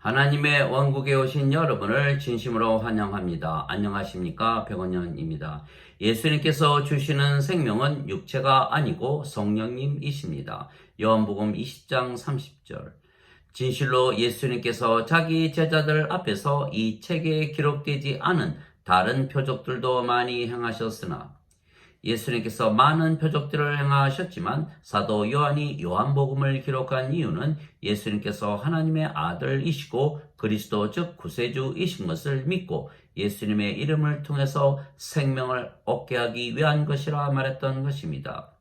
하나님의 왕국에 오신 여러분을 진심으로 환영합니다. 안녕하십니까? 백원영입니다. 예수님께서 주시는 생명은 육체가 아니고 성령님이십니다. 요한복음 20장 30절. 진실로 예수님께서 자기 제자들 앞에서 이 책에 기록되지 않은 다른 표적들도 많이 행하셨으나 예수님께서 많은 표적들을 행하셨지만 사도 요한이 요한복음을 기록한 이유는 예수님께서 하나님의 아들이시고 그리스도 즉 구세주이신 것을 믿고 예수님의 이름을 통해서 생명을 얻게 하기 위한 것이라 말했던 것입니다.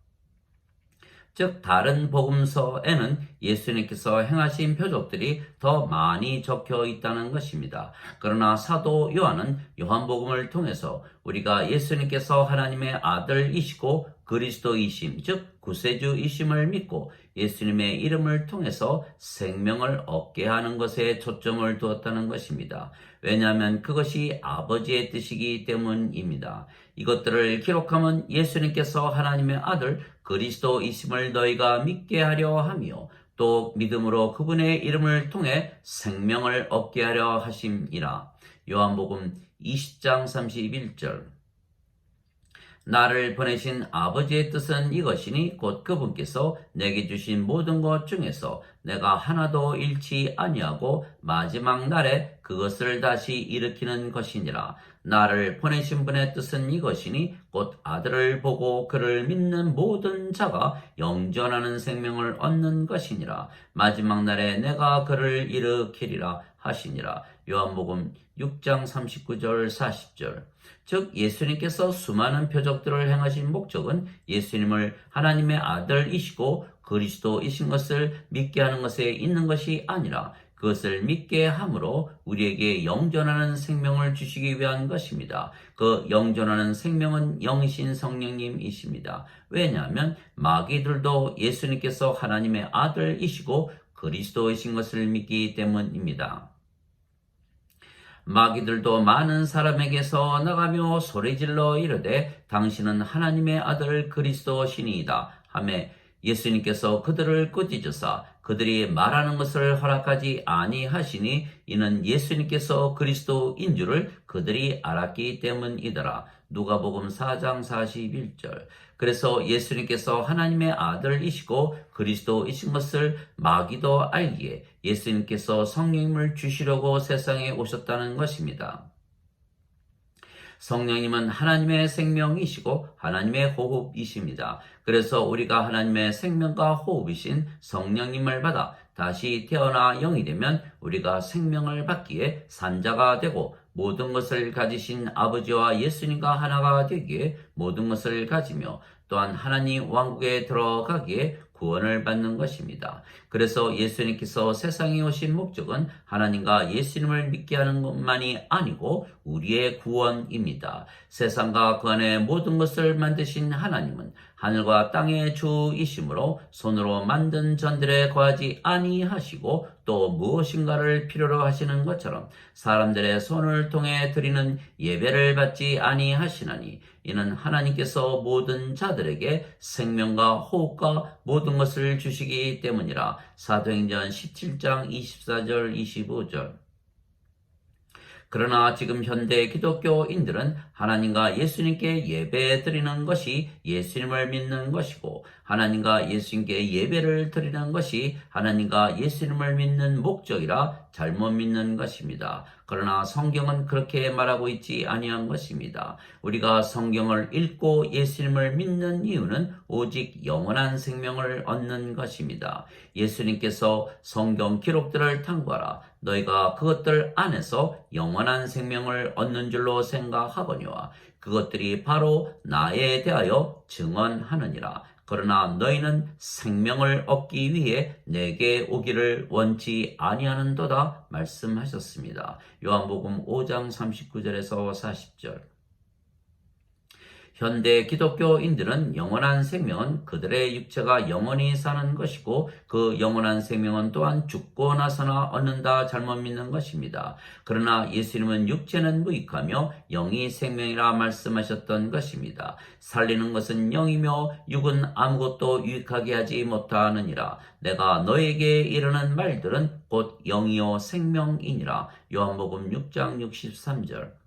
즉 다른 복음서에는 예수님께서 행하신 표적들이 더 많이 적혀 있다는 것입니다. 그러나 사도 요한은 요한복음을 통해서 우리가 예수님께서 하나님의 아들이시고 그리스도이심 즉 구세주이심을 믿고 예수님의 이름을 통해서 생명을 얻게 하는 것에 초점을 두었다는 것입니다. 왜냐하면 그것이 아버지의 뜻이기 때문입니다. 이것들을 기록하면 예수님께서 하나님의 아들 그리스도이심을 너희가 믿게 하려 하며 또 믿음으로 그분의 이름을 통해 생명을 얻게 하려 하심이라. 요한복음 20장 31절. 나를 보내신 아버지의 뜻은 이것이니 곧 그분께서 내게 주신 모든 것 중에서 내가 하나도 잃지 아니하고 마지막 날에 그것을 다시 일으키는 것이니라. 나를 보내신 분의 뜻은 이것이니 곧 아들을 보고 그를 믿는 모든 자가 영전하는 생명을 얻는 것이니라. 마지막 날에 내가 그를 일으키리라 하시니라. 요한복음 6장 39절 40절. 즉 예수님께서 수많은 표적들을 행하신 목적은 예수님을 하나님의 아들이시고 그리스도이신 것을 믿게 하는 것에 있는 것이 아니라 그것을 믿게 함으로 우리에게 영존하는 생명을 주시기 위한 것입니다. 그 영존하는 생명은 영이신 성령님이십니다. 왜냐하면 마귀들도 예수님께서 하나님의 아들이시고 그리스도이신 것을 믿기 때문입니다. 마귀들도 많은 사람에게서 나가며 소리질러 이르되 당신은 하나님의 아들 그리스도시니이다 하며 예수님께서 그들을 꾸짖으사 그들이 말하는 것을 허락하지 아니하시니 이는 예수님께서 그리스도인 줄을 그들이 알았기 때문이더라. 누가복음 4장 41절. 그래서 예수님께서 하나님의 아들이시고 그리스도이신 것을 마귀도 알기에 예수님께서 성령님을 주시려고 세상에 오셨다는 것입니다. 성령님은 하나님의 생명이시고 하나님의 호흡이십니다. 그래서 우리가 하나님의 생명과 호흡이신 성령님을 받아 다시 태어나 영이 되면 우리가 생명을 받기에 산자가 되고 모든 것을 가지신 아버지와 예수님과 하나가 되기에 모든 것을 가지며 또한 하나님 왕국에 들어가기에 구원을 받는 것입니다. 그래서 예수님께서 세상에 오신 목적은 하나님과 예수님을 믿게 하는 것만이 아니고 우리의 구원입니다. 세상과 그 안에 모든 것을 만드신 하나님은 하늘과 땅의 주이시므로 손으로 만든 전들에 거하지 아니하시고 또 무엇인가를 필요로 하시는 것처럼 사람들의 손을 통해 드리는 예배를 받지 아니하시나니 이는 하나님께서 모든 자들에게 생명과 호흡과 모든 것을 주시기 때문이라. 사도행전 17장 24절 25절. 그러나 지금 현대 기독교인들은 하나님과 예수님께 예배 드리는 것이 예수님을 믿는 것이고 하나님과 예수님께 예배를 드리는 것이 하나님과 예수님을 믿는 목적이라 잘못 믿는 것입니다. 그러나 성경은 그렇게 말하고 있지 아니한 것입니다. 우리가 성경을 읽고 예수님을 믿는 이유는 오직 영원한 생명을 얻는 것입니다. 예수님께서 성경 기록들을 탐구하라. 너희가 그것들 안에서 영원한 생명을 얻는 줄로 생각하거니와 그것들이 바로 나에 대하여 증언하느니라. 그러나 너희는 생명을 얻기 위해 내게 오기를 원치 아니하는도다 말씀하셨습니다. 요한복음 5장 39절에서 40절. 현대 기독교인들은 영원한 생명은 그들의 육체가 영원히 사는 것이고 그 영원한 생명은 또한 죽고 나서나 얻는다 잘못 믿는 것입니다. 그러나 예수님은 육체는 무익하며 영이 생명이라 말씀하셨던 것입니다. 살리는 것은 영이며 육은 아무것도 유익하게 하지 못하느니라. 내가 너에게 이르는 말들은 곧 영이요 생명이니라. 요한복음 6장 63절.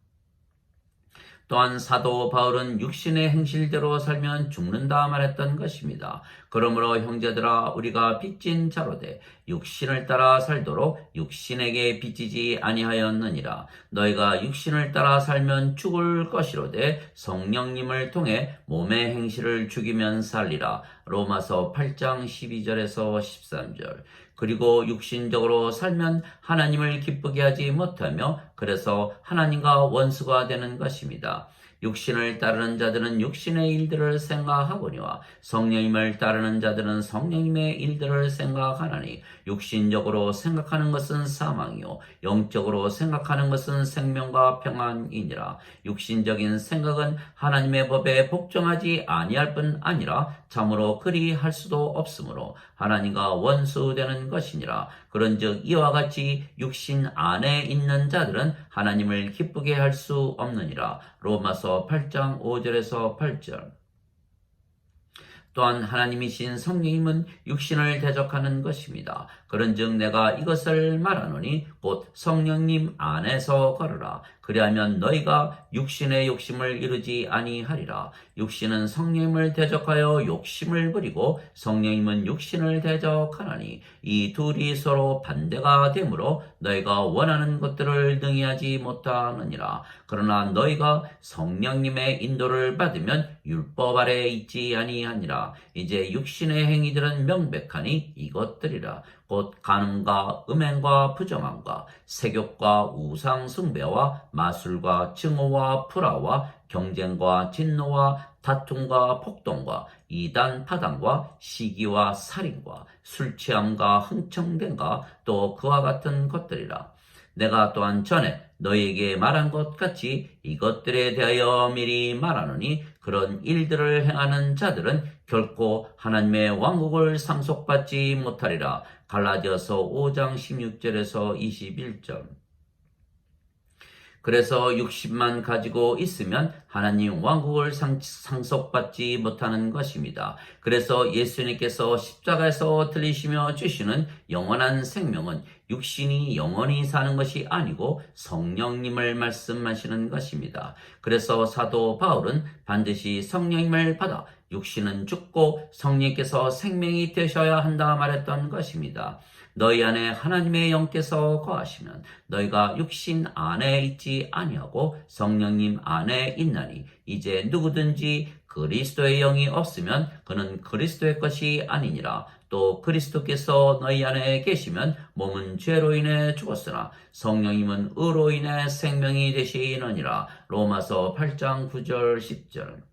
또한 사도 바울은 육신의 행실대로 살면 죽는다 말했던 것입니다. 그러므로 형제들아 우리가 빚진 자로되 육신을 따라 살도록 육신에게 빚지지 아니하였느니라. 너희가 육신을 따라 살면 죽을 것이로되 성령님을 통해 몸의 행실을 죽이면 살리라. 로마서 8장 12절에서 13절. 그리고 육신적으로 살면 하나님을 기쁘게 하지 못하며 그래서 하나님과 원수가 되는 것입니다. 육신을 따르는 자들은 육신의 일들을 생각하거니와 성령님을 따르는 자들은 성령님의 일들을 생각하나니 육신적으로 생각하는 것은 사망이요 영적으로 생각하는 것은 생명과 평안이니라. 육신적인 생각은 하나님의 법에 복종하지 아니할 뿐 아니라 참으로 그리 할 수도 없으므로 하나님과 원수되는 것이니라. 그런즉 이와 같이 육신 안에 있는 자들은 하나님을 기쁘게 할 수 없느니라. 로마서 8장 5절에서 8절. 또한 하나님이신 성령님은 육신을 대적하는 것입니다. 그런즉 내가 이것을 말하노니 곧 성령님 안에서 걸으라. 그리하면 너희가 육신의 욕심을 이루지 아니하리라. 육신은 성령님을 대적하여 욕심을 부리고 성령님은 육신을 대적하나니 이 둘이 서로 반대가 되므로 너희가 원하는 것들을 능히 하지 못하느니라. 그러나 너희가 성령님의 인도를 받으면 율법 아래에 있지 아니하니라. 이제 육신의 행위들은 명백하니 이것들이라. 곧 간음과 음행과 부정함과 세욕과 우상 숭배와 마술과 증오와 불화와 경쟁과 진노와 다툼과 폭동과 이단 파당과 시기와 살인과 술 취함과 흥청됨과 또 그와 같은 것들이라. 내가 또한 전에 너희에게 말한 것 같이 이것들에 대하여 미리 말하노니 그런 일들을 행하는 자들은 결코 하나님의 왕국을 상속받지 못하리라. 갈라디아서 5장 16절에서 21절. 그래서 육신만 가지고 있으면 하나님 왕국을 상속받지 못하는 것입니다. 그래서 예수님께서 십자가에서 들리시며 주시는 영원한 생명은 육신이 영원히 사는 것이 아니고 성령님을 말씀하시는 것입니다. 그래서 사도 바울은 반드시 성령님을 받아 육신은 죽고 성령께서 생명이 되셔야 한다 말했던 것입니다. 너희 안에 하나님의 영께서 거하시면 너희가 육신 안에 있지 아니하고 성령님 안에 있나니 이제 누구든지 그리스도의 영이 없으면 그는 그리스도의 것이 아니니라. 또 그리스도께서 너희 안에 계시면 몸은 죄로 인해 죽었으나 성령님은 의로 인해 생명이 되시느니라. 로마서 8장 9절 10절.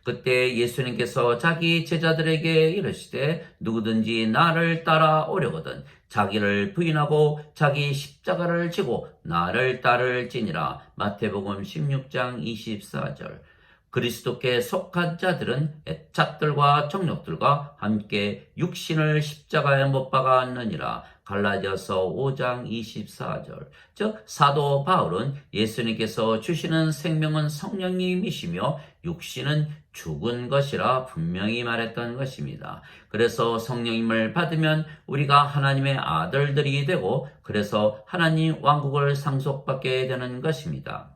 그때 예수님께서 자기 제자들에게 이르시되 누구든지 나를 따라오려거든 자기를 부인하고 자기 십자가를 지고 나를 따를지니라. 마태복음 16장 24절. 그리스도께 속한 자들은 애착들과 정욕들과 함께 육신을 십자가에 못 박았느니라. 갈라디아서 5장 24절. 즉 사도 바울은 예수님께서 주시는 생명은 성령님이시며 육신은 죽은 것이라 분명히 말했던 것입니다. 그래서 성령님을 받으면 우리가 하나님의 아들들이 되고 그래서 하나님 왕국을 상속받게 되는 것입니다.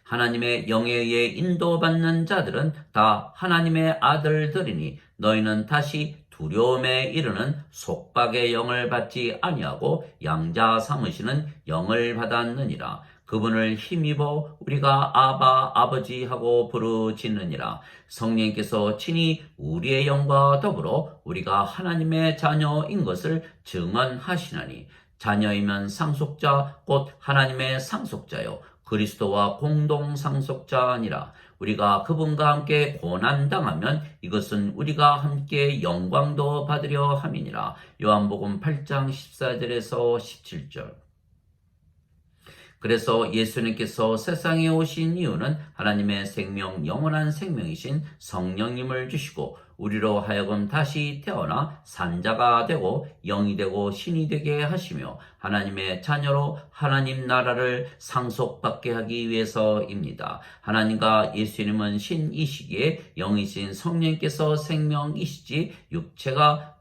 하나님의 영에 의해 인도받는 자들은 다 하나님의 아들들이니 너희는 다시 두려움에 이르는 속박의 영을 받지 아니하고 양자 삼으시는 영을 받았느니라. 그분을 힘입어 우리가 아바 아버지 하고 부르짖느니라. 성령께서 친히 우리의 영과 더불어 우리가 하나님의 자녀인 것을 증언하시나니 자녀이면 상속자 곧 하나님의 상속자요 그리스도와 공동 상속자니라. 우리가 그분과 함께 고난당하면 이것은 우리가 함께 영광도 받으려 함이니라. 요한복음 8장 14절에서 17절. 그래서 예수님께서 세상에 오신 이유는 하나님의 생명, 영원한 생명이신 성령님을 주시고 우리로 하여금 다시 태어나 산자가 되고 영이 되고 신이 되게 하시며 하나님의 자녀로 하나님 나라를 상속받게 하기 위해서입니다. 하나님과 예수님은 신이시기에 영이신 성령께서 생명이시지 육체가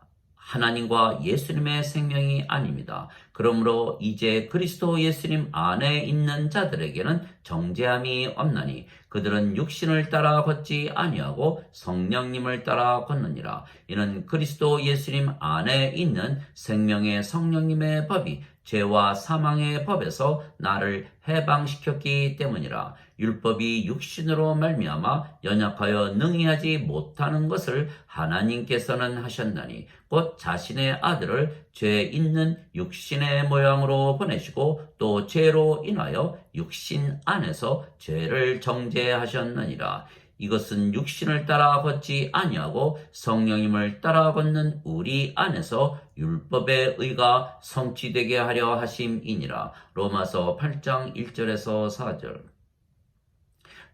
하나님과 예수님의 생명이 아닙니다. 그러므로 이제 그리스도 예수님 안에 있는 자들에게는 정죄함이 없나니 그들은 육신을 따라 걷지 아니하고 성령님을 따라 걷느니라. 이는 그리스도 예수님 안에 있는 생명의 성령님의 법이 죄와 사망의 법에서 나를 해방시켰기 때문이라. 율법이 육신으로 말미암아 연약하여 능히 하지 못하는 것을 하나님께서는 하셨나니 곧 자신의 아들을 죄 있는 육신의 모양으로 보내시고 또 죄로 인하여 육신 안에서 죄를 정죄하셨느니라. 이것은 육신을 따라 걷지 아니하고 성령님을 따라 걷는 우리 안에서 율법의 의가 성취되게 하려 하심이니라. 로마서 8장 1절에서 4절.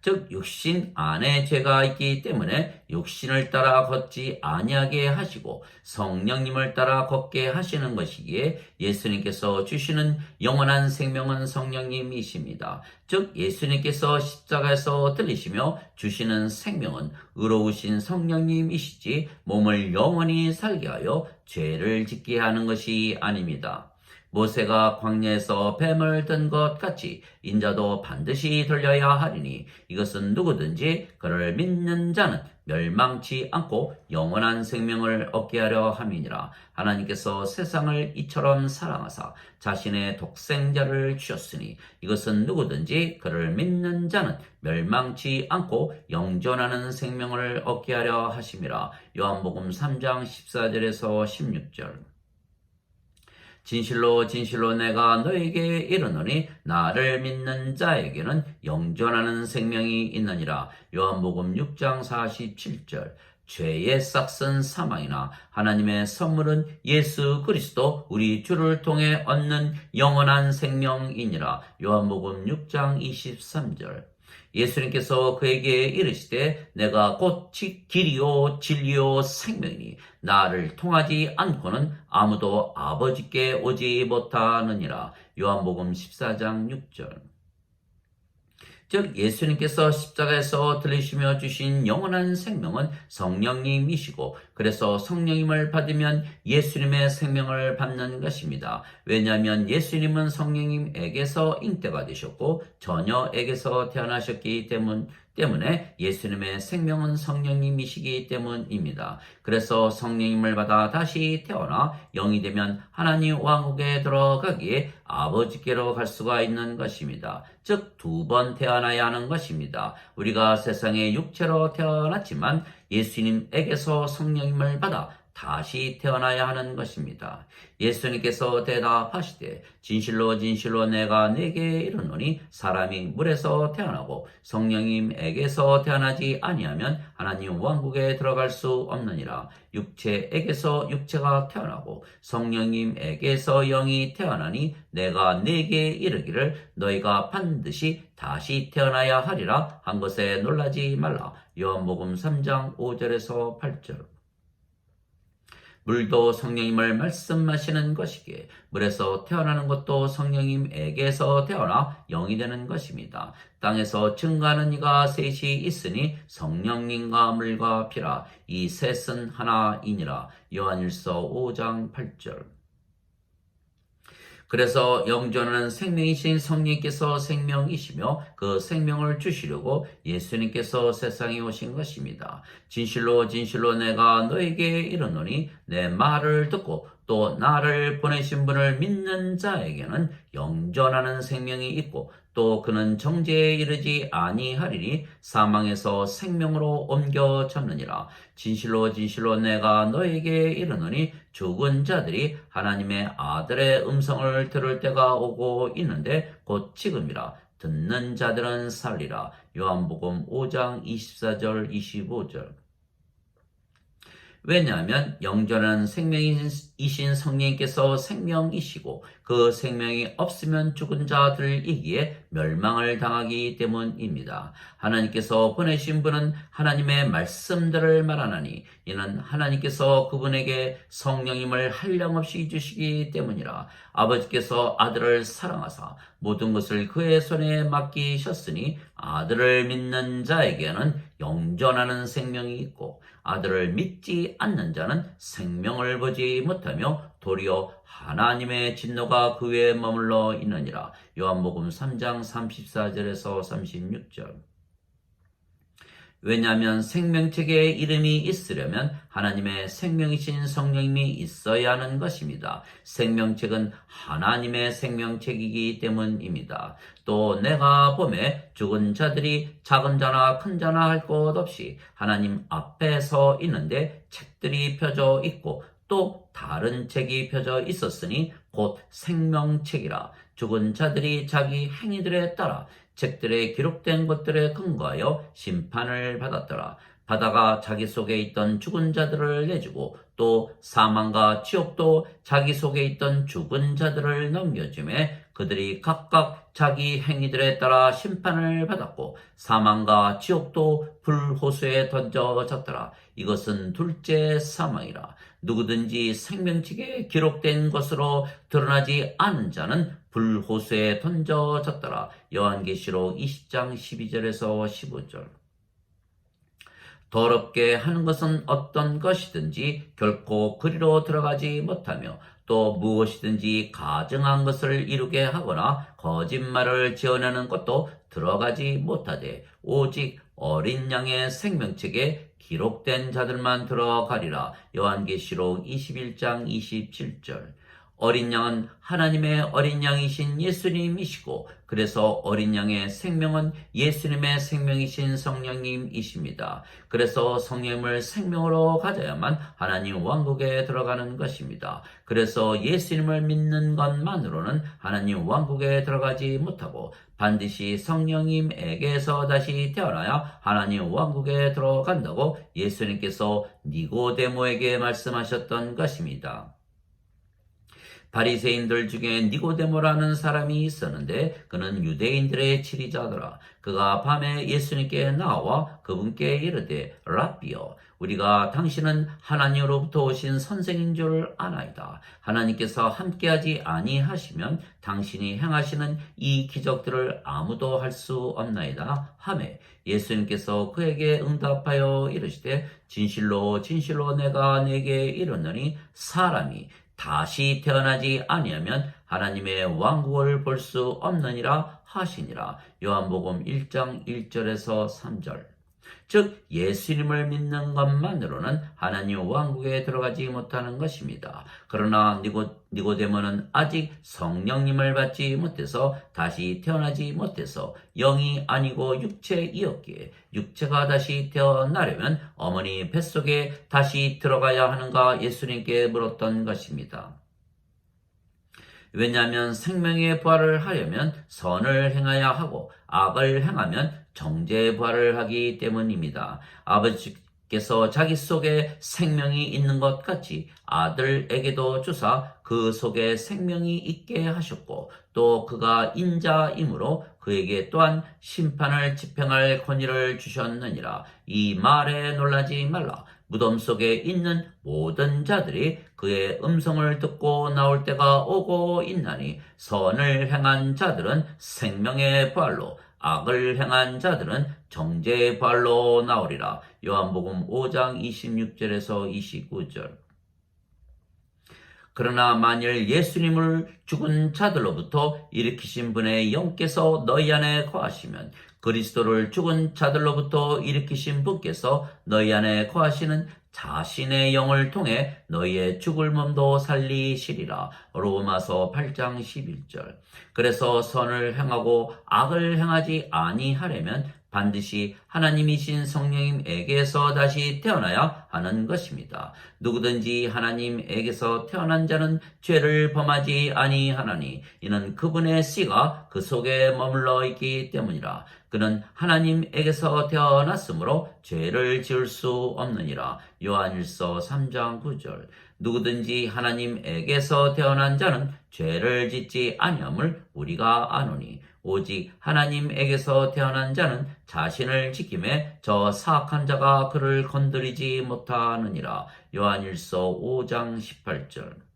즉 육신 안에 죄가 있기 때문에 육신을 따라 걷지 아니하게 하시고 성령님을 따라 걷게 하시는 것이기에 예수님께서 주시는 영원한 생명은 성령님이십니다. 즉 예수님께서 십자가에서 들리시며 주시는 생명은 의로우신 성령님이시지 몸을 영원히 살게 하여 죄를 짓게 하는 것이 아닙니다. 모세가 광야에서 뱀을 든 것 같이 인자도 반드시 들려야 하리니 이것은 누구든지 그를 믿는 자는 멸망치 않고 영원한 생명을 얻게 하려 함이니라. 하나님께서 세상을 이처럼 사랑하사 자신의 독생자를 주셨으니 이것은 누구든지 그를 믿는 자는 멸망치 않고 영존하는 생명을 얻게 하려 하심이라. 요한복음 3장 14절에서 16절. 진실로 진실로 내가 너에게 이르노니 나를 믿는 자에게는 영존하는 생명이 있느니라. 요한복음 6장 47절. 죄의 싹은 사망이나 하나님의 선물은 예수 그리스도 우리 주를 통해 얻는 영원한 생명이니라. 요한복음 6장 23절. 예수님께서 그에게 이르시되 내가 곧 길이요 진리요 생명이니 나를 통하지 않고는 아무도 아버지께 오지 못하느니라. 요한복음 14장 6절. 즉 예수님께서 십자가에서 들리시며 주신 영원한 생명은 성령님이시고 그래서 성령님을 받으면 예수님의 생명을 받는 것입니다. 왜냐하면 예수님은 성령님에게서 잉태가 되셨고 처녀에게서 태어나셨기 때문에 예수님의 생명은 성령님이시기 때문입니다. 그래서 성령님을 받아 다시 태어나 영이 되면 하나님 왕국에 들어가기에 아버지께로 갈 수가 있는 것입니다. 즉 두 번 태어나야 하는 것입니다. 우리가 세상에 육체로 태어났지만 예수님에게서 성령님을 받아 다시 태어나야 하는 것입니다. 예수님께서 대답하시되 진실로 진실로 내가 네게 이르노니 사람이 물에서 태어나고 성령님에게서 태어나지 아니하면 하나님 왕국에 들어갈 수 없느니라. 육체에게서 육체가 태어나고 성령님에게서 영이 태어나니 내가 네게 이르기를 너희가 반드시 다시 태어나야 하리라 한 것에 놀라지 말라. 요한복음 3장 5절에서 8절. 물도 성령님을 말씀하시는 것이기에 물에서 태어나는 것도 성령님에게서 태어나 영이 되는 것입니다. 땅에서 증거하는 이가 셋이 있으니 성령님과 물과 피라. 이 셋은 하나이니라. 요한일서 5장 8절. 그래서 영존하는 생명이신 성령께서 생명이시며 그 생명을 주시려고 예수님께서 세상에 오신 것입니다. 진실로 진실로 내가 너에게 이르노니 내 말을 듣고 또 나를 보내신 분을 믿는 자에게는 영존하는 생명이 있고 또 그는 정죄에 이르지 아니하리니 사망에서 생명으로 옮겨졌느니라. 진실로 진실로 내가 너에게 이르노니 죽은 자들이 하나님의 아들의 음성을 들을 때가 오고 있는데 곧 지금이라. 듣는 자들은 살리라. 요한복음 5장 24절 25절. 왜냐하면 영존하는 생명이신 성령님께서 생명이시고 그 생명이 없으면 죽은 자들이기에 멸망을 당하기 때문입니다. 하나님께서 보내신 분은 하나님의 말씀들을 말하나니 이는 하나님께서 그분에게 성령님을 한량없이 주시기 때문이라. 아버지께서 아들을 사랑하사 모든 것을 그의 손에 맡기셨으니 아들을 믿는 자에게는 영존하는 생명이 있고 아들을 믿지 않는 자는 생명을 보지 못하며 도리어 하나님의 진노가 그 위에 머물러 있느니라. 요한복음 3장 34절에서 36절. 왜냐하면 생명책에 이름이 있으려면 하나님의 생명이신 성령님이 있어야 하는 것입니다. 생명책은 하나님의 생명책이기 때문입니다. 또 내가 보매 죽은 자들이 작은 자나 큰 자나 할 것 없이 하나님 앞에 서 있는데 책들이 펴져 있고 또 다른 책이 펴져 있었으니 곧 생명책이라. 죽은 자들이 자기 행위들에 따라 책들에 기록된 것들에 근거하여 심판을 받았더라. 바다가 자기 속에 있던 죽은 자들을 내주고 또 사망과 지옥도 자기 속에 있던 죽은 자들을 넘겨주매 그들이 각각 자기 행위들에 따라 심판을 받았고 사망과 지옥도 불호수에 던져졌더라. 이것은 둘째 사망이라. 누구든지 생명책에 기록된 것으로 드러나지 않은 자는 불호수에 던져졌더라. 요한계시록 20장 12절에서 15절. 더럽게 하는 것은 어떤 것이든지 결코 그리로 들어가지 못하며 또 무엇이든지 가증한 것을 이루게 하거나 거짓말을 지어내는 것도 들어가지 못하되 오직 어린 양의 생명책에 기록된 자들만 들어가리라. 요한계시록 21장 27절. 어린 양은 하나님의 어린 양이신 예수님이시고 그래서 어린 양의 생명은 예수님의 생명이신 성령님이십니다. 그래서 성령님을 생명으로 가져야만 하나님 왕국에 들어가는 것입니다. 그래서 예수님을 믿는 것만으로는 하나님 왕국에 들어가지 못하고 반드시 성령님에게서 다시 태어나야 하나님 왕국에 들어간다고 예수님께서 니고데모에게 말씀하셨던 것입니다. 바리새인들 중에 니고데모라는 사람이 있었는데 그는 유대인들의 지리자더라. 그가 밤에 예수님께 나와 그분께 이르되 랍비여 우리가 당신은 하나님으로부터 오신 선생인 줄 아나이다. 하나님께서 함께하지 아니하시면 당신이 행하시는 이 기적들을 아무도 할 수 없나이다 하매 예수님께서 그에게 응답하여 이르시되 진실로 진실로 내가 네게 이르노니 사람이 다시 태어나지 아니하면 하나님의 왕국을 볼 수 없느니라 하시니라. 요한복음 1장 1절에서 3절. 즉 예수님을 믿는 것만으로는 하나님 왕국에 들어가지 못하는 것입니다. 그러나 니고데모는 아직 성령님을 받지 못해서 다시 태어나지 못해서 영이 아니고 육체이었기에 육체가 다시 태어나려면 어머니 뱃속에 다시 들어가야 하는가 예수님께 물었던 것입니다. 왜냐하면 생명의 부활을 하려면 선을 행해야 하고 악을 행하면 정죄의 부활을 하기 때문입니다. 아버지께서 자기 속에 생명이 있는 것 같이 아들에게도 주사 그 속에 생명이 있게 하셨고 또 그가 인자이므로 그에게 또한 심판을 집행할 권위를 주셨느니라. 이 말에 놀라지 말라. 무덤 속에 있는 모든 자들이 그의 음성을 듣고 나올 때가 오고 있나니 선을 행한 자들은 생명의 부활로 악을 행한 자들은 정죄의 부활로 나오리라. 요한복음 5장 26절에서 29절. 그러나 만일 예수님을 죽은 자들로부터 일으키신 분의 영께서 너희 안에 거하시면 그리스도를 죽은 자들로부터 일으키신 분께서 너희 안에 거하시는 자신의 영을 통해 너희의 죽을 몸도 살리시리라. 로마서 8장 11절. 그래서 선을 행하고 악을 행하지 아니하려면 반드시 하나님이신 성령님에게서 다시 태어나야 하는 것입니다. 누구든지 하나님에게서 태어난 자는 죄를 범하지 아니하나니 이는 그분의 씨가 그 속에 머물러 있기 때문이라. 그는 하나님에게서 태어났으므로 죄를 지을 수 없느니라. 요한일서 3장 9절. 누구든지 하나님에게서 태어난 자는 죄를 짓지 아니함을 우리가 아노니 오직 하나님에게서 태어난 자는 자신을 지킴에 저 사악한 자가 그를 건드리지 못하느니라. 요한일서 5장 18절.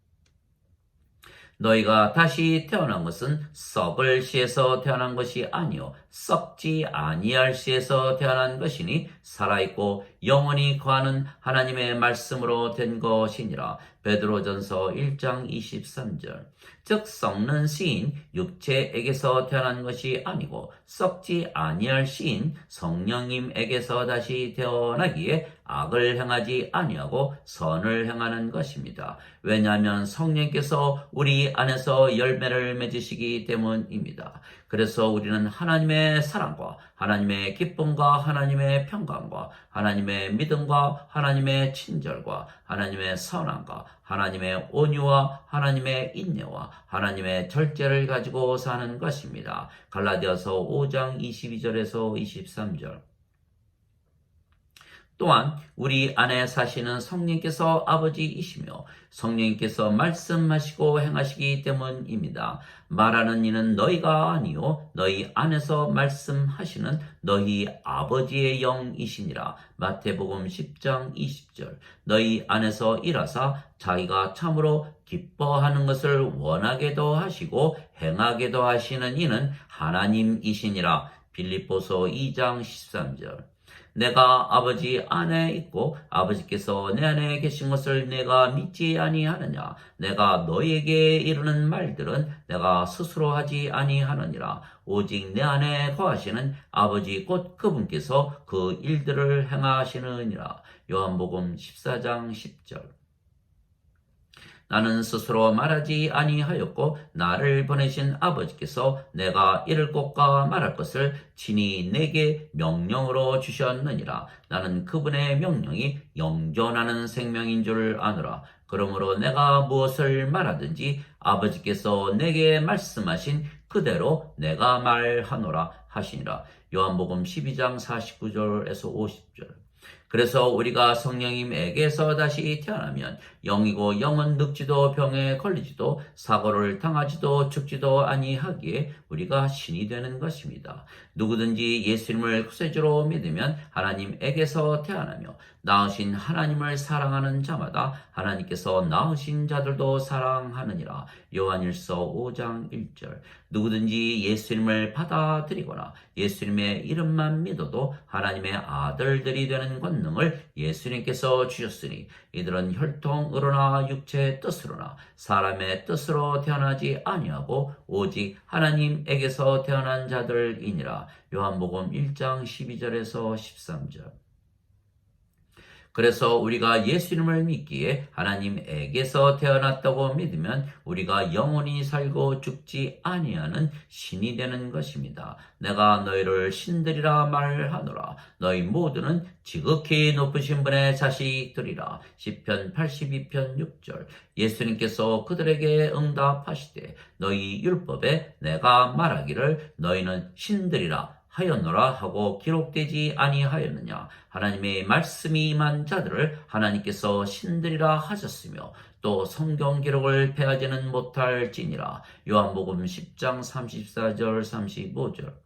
너희가 다시 태어난 것은 썩을 씨에서 태어난 것이 아니요 썩지 아니할 씨에서 태어난 것이니 살아있고 영원히 거하는 하나님의 말씀으로 된 것이니라. 베드로전서 1장 23절. 즉 썩는 씨인 육체에게서 태어난 것이 아니고 썩지 아니할 씨인 성령님에게서 다시 태어나기에 악을 행하지 아니하고 선을 행하는 것입니다. 왜냐하면 성령께서 우리 안에서 열매를 맺으시기 때문입니다. 그래서 우리는 하나님의 사랑과 하나님의 기쁨과 하나님의 평강과 하나님의 믿음과 하나님의 친절과 하나님의 선함과 하나님의 온유와 하나님의 인내와 하나님의 절제를 가지고 사는 것입니다. 갈라디아서 5장 22절에서 23절. 또한 우리 안에 사시는 성령께서 아버지이시며 성령께서 말씀하시고 행하시기 때문입니다. 말하는 이는 너희가 아니요 너희 안에서 말씀하시는 너희 아버지의 영이시니라. 마태복음 10장 20절. 너희 안에서 일하사 자기가 참으로 기뻐하는 것을 원하게도 하시고 행하게도 하시는 이는 하나님이시니라. 빌립보서 2장 13절. 내가 아버지 안에 있고 아버지께서 내 안에 계신 것을 내가 믿지 아니하느냐. 내가 너희에게 이르는 말들은 내가 스스로 하지 아니하느니라. 오직 내 안에 거하시는 아버지 곧 그분께서 그 일들을 행하시느니라. 요한복음 14장 10절. 나는 스스로 말하지 아니하였고 나를 보내신 아버지께서 내가 이를 것과 말할 것을 친히 내게 명령으로 주셨느니라. 나는 그분의 명령이 영존하는 생명인 줄 아노라. 그러므로 내가 무엇을 말하든지 아버지께서 내게 말씀하신 그대로 내가 말하노라 하시니라. 요한복음 12장 49절에서 50절. 그래서 우리가 성령님에게서 다시 태어나면 영이고 영은 늙지도 병에 걸리지도 사고를 당하지도 죽지도 아니하기에 우리가 신이 되는 것입니다. 누구든지 예수님을 구세주로 믿으면 하나님에게서 태어나며 낳으신 하나님을 사랑하는 자마다 하나님께서 낳으신 자들도 사랑하느니라. 요한일서 5장 1절. 누구든지 예수님을 받아들이거나 예수님의 이름만 믿어도 하나님의 아들들이 되는 권능을 예수님께서 주셨으니 이들은 혈통으로나 육체의 뜻으로나 사람의 뜻으로 태어나지 아니하고 오직 하나님에게서 태어난 자들이니라. 요한복음 1장 12절에서 13절. 그래서 우리가 예수님을 믿기에 하나님에게서 태어났다고 믿으면 우리가 영원히 살고 죽지 아니하는 신이 되는 것입니다. 내가 너희를 신들이라 말하노라. 너희 모두는 지극히 높으신 분의 자식들이라. 시편 82편 6절. 예수님께서 그들에게 응답하시되 너희 율법에 내가 말하기를 너희는 신들이라 하였노라 하고 기록되지 아니하였느냐. 하나님의 말씀이 임한 자들을 하나님께서 신들이라 하셨으며 또 성경 기록을 패하지는 못할지니라. 요한복음 10장 34절 35절.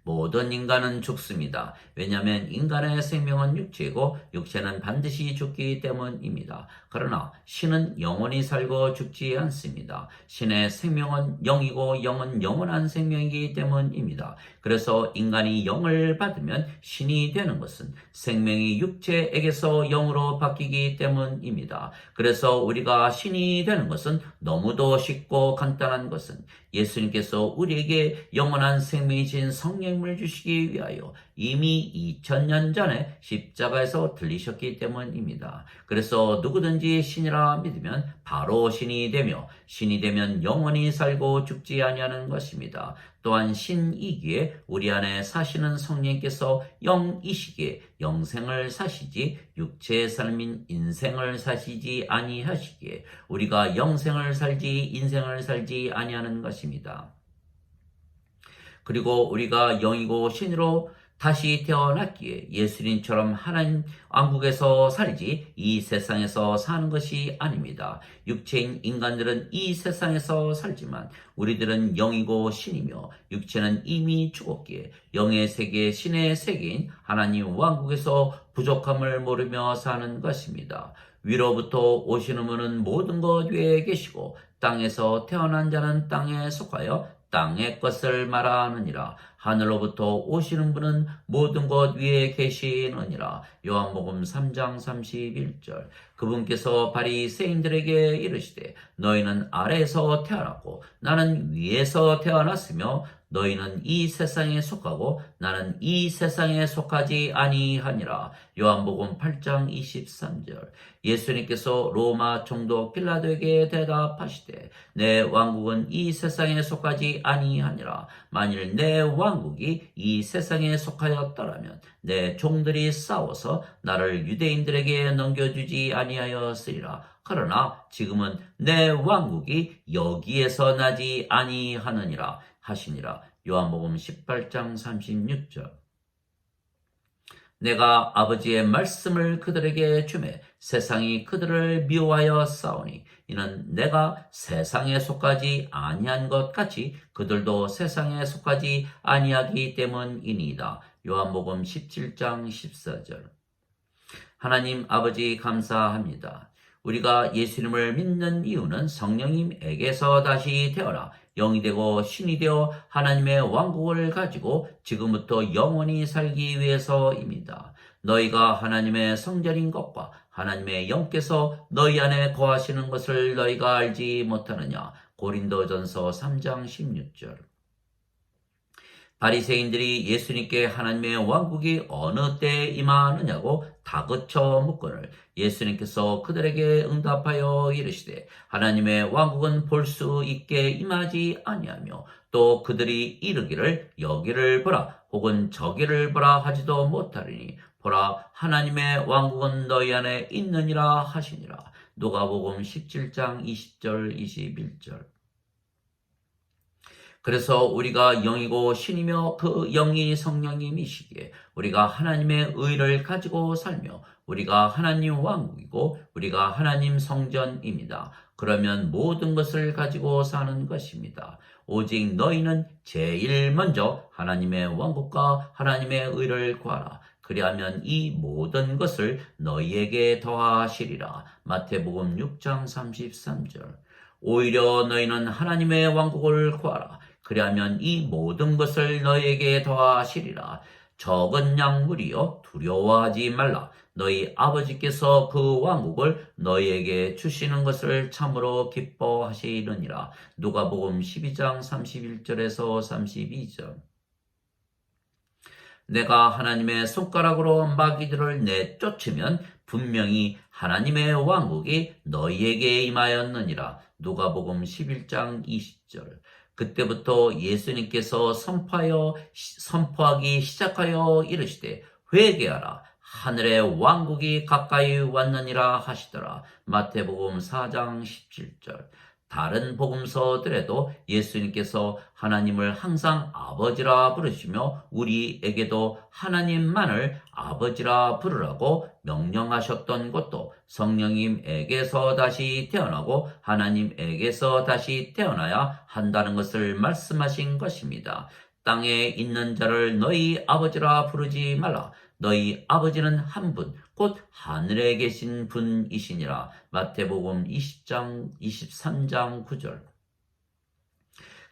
모든 인간은 죽습니다. 왜냐하면 인간의 생명은 육체이고 육체는 반드시 죽기 때문입니다. 그러나 신은 영원히 살고 죽지 않습니다. 신의 생명은 영이고 영은 영원한 생명이기 때문입니다. 그래서 인간이 영을 받으면 신이 되는 것은 생명이 육체에게서 영으로 바뀌기 때문입니다. 그래서 우리가 신이 되는 것은 너무도 쉽고 간단한 것은 예수님께서 우리에게 영원한 생명이신 성령을 주시기 위하여 이미 2000년 전에 십자가에서 들리셨기 때문입니다. 그래서 누구든지 신이라 믿으면 바로 신이 되며 신이 되면 영원히 살고 죽지 아니하는 것입니다. 또한 신이기에 우리 안에 사시는 성령께서 영이시기에 영생을 사시지 육체의 삶인 인생을 사시지 아니하시기에 우리가 영생을 살지 인생을 살지 아니하는 것입니다. 그리고 우리가 영이고 신으로 다시 태어났기에 예수님처럼 하나님 왕국에서 살지 이 세상에서 사는 것이 아닙니다. 육체인 인간들은 이 세상에서 살지만 우리들은 영이고 신이며 육체는 이미 죽었기에 영의 세계, 신의 세계인 하나님 왕국에서 부족함을 모르며 사는 것입니다. 위로부터 오시는 분은 모든 것 위에 계시고 땅에서 태어난 자는 땅에 속하여 땅의 것을 말하느니라. 하늘로부터 오시는 분은 모든 것 위에 계시느니라. 요한복음 3장 31절. 그분께서 바리새인들에게 이르시되 너희는 아래에서 태어났고 나는 위에서 태어났으며 너희는 이 세상에 속하고 나는 이 세상에 속하지 아니하니라. 요한복음 8장 23절. 예수님께서 로마 총독 빌라도에게 대답하시되 내 왕국은 이 세상에 속하지 아니하니라. 만일 내 왕국이 이 세상에 속하였더라면 내 종들이 싸워서 나를 유대인들에게 넘겨주지 아니하였으리라. 그러나 지금은 내 왕국이 여기에서 나지 아니하느니라 하시니라. 요한복음 18장 36절. 내가 아버지의 말씀을 그들에게 주매 세상이 그들을 미워하여 싸우니 이는 내가 세상에 속하지 아니한 것 같이 그들도 세상에 속하지 아니하기 때문이니이다. 요한복음 17장 14절. 하나님 아버지 감사합니다. 우리가 예수님을 믿는 이유는 성령님에게서 다시 태어나 영이 되고 신이 되어 하나님의 왕국을 가지고 지금부터 영원히 살기 위해서입니다. 너희가 하나님의 성전인 것과 하나님의 영께서 너희 안에 거하시는 것을 너희가 알지 못하느냐. 고린도전서 3장 16절. 바리새인들이 예수님께 하나님의 왕국이 어느 때에 임하느냐고 다그쳐 묻거늘 예수님께서 그들에게 응답하여 이르시되 하나님의 왕국은 볼 수 있게 임하지 아니하며 또 그들이 이르기를 여기를 보라 혹은 저기를 보라 하지도 못하리니 보라 하나님의 왕국은 너희 안에 있느니라 하시니라. 누가복음 17장 20절 21절. 그래서 우리가 영이고 신이며 그 영이 성령님이시기에 우리가 하나님의 의를 가지고 살며 우리가 하나님 왕국이고 우리가 하나님 성전입니다. 그러면 모든 것을 가지고 사는 것입니다. 오직 너희는 제일 먼저 하나님의 왕국과 하나님의 의를 구하라. 그리하면 이 모든 것을 너희에게 더하시리라. 마태복음 6장 33절. 오히려 너희는 하나님의 왕국을 구하라. 그리하면 이 모든 것을 너희에게 더하시리라. 적은 양물이여 두려워하지 말라. 너희 아버지께서 그 왕국을 너희에게 주시는 것을 참으로 기뻐하시느니라. 누가복음 12장 31절에서 32절. 내가 하나님의 손가락으로 마귀들을 내쫓으면 분명히 하나님의 왕국이 너희에게 임하였느니라. 누가복음 11장 20절. 그때부터 예수님께서 선포하기 시작하여 이르시되 회개하라 하늘의 왕국이 가까이 왔느니라 하시더라. 마태복음 4장 17절. 다른 복음서들에도 예수님께서 하나님을 항상 아버지라 부르시며 우리에게도 하나님만을 아버지라 부르라고 명령하셨던 것도 성령님에게서 다시 태어나고 하나님에게서 다시 태어나야 한다는 것을 말씀하신 것입니다. 땅에 있는 자를 너희 아버지라 부르지 말라. 너희 아버지는 한 분, 곧 하늘에 계신 분이시니라. 마태복음 23장 9절.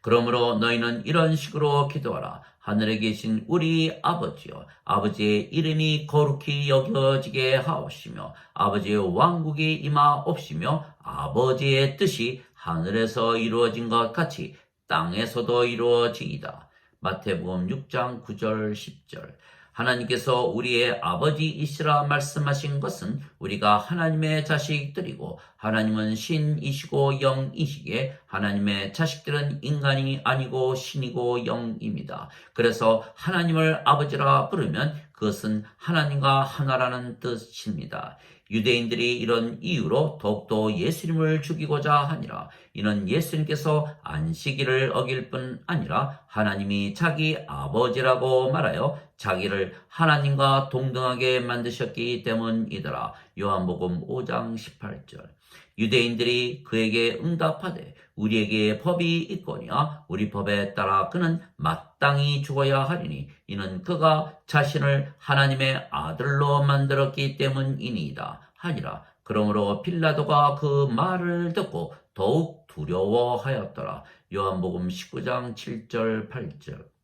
그러므로 너희는 이런 식으로 기도하라. 하늘에 계신 우리 아버지여, 아버지의 이름이 거룩히 여겨지게 하옵시며 아버지의 왕국이 임하옵시며 아버지의 뜻이 하늘에서 이루어진 것 같이 땅에서도 이루어지이다. 마태복음 6장 9절 10절. 하나님께서 우리의 아버지이시라 말씀하신 것은 우리가 하나님의 자식들이고 하나님은 신이시고 영이시기에 하나님의 자식들은 인간이 아니고 신이고 영입니다. 그래서 하나님을 아버지라 부르면 그것은 하나님과 하나라는 뜻입니다. 유대인들이 이런 이유로 더욱더 예수님을 죽이고자 하니라. 이는 예수님께서 안식일을 어길 뿐 아니라 하나님이 자기 아버지라고 말하여 자기를 하나님과 동등하게 만드셨기 때문이더라. 요한복음 5장 18절. 유대인들이 그에게 응답하되 우리에게 법이 있거니와 우리 법에 따라 그는 마땅히 죽어야 하리니 이는 그가 자신을 하나님의 아들로 만들었기 때문이니이다 하니라. 그러므로 빌라도가 그 말을 듣고 더욱 두려워하였더라. 요한복음 19장 7절 8절.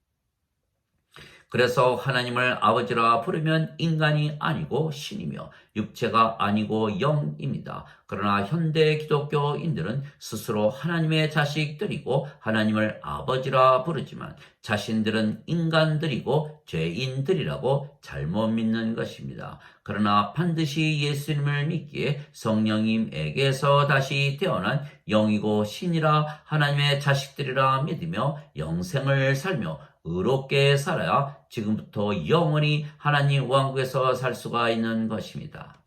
그래서 하나님을 아버지라 부르면 인간이 아니고 신이며 육체가 아니고 영입니다. 그러나 현대 기독교인들은 스스로 하나님의 자식들이고 하나님을 아버지라 부르지만 자신들은 인간들이고 죄인들이라고 잘못 믿는 것입니다. 그러나 반드시 예수님을 믿기에 성령님에게서 다시 태어난 영이고 신이라 하나님의 자식들이라 믿으며 영생을 살며 의롭게 살아야 지금부터 영원히 하나님 왕국에서 살 수가 있는 것입니다.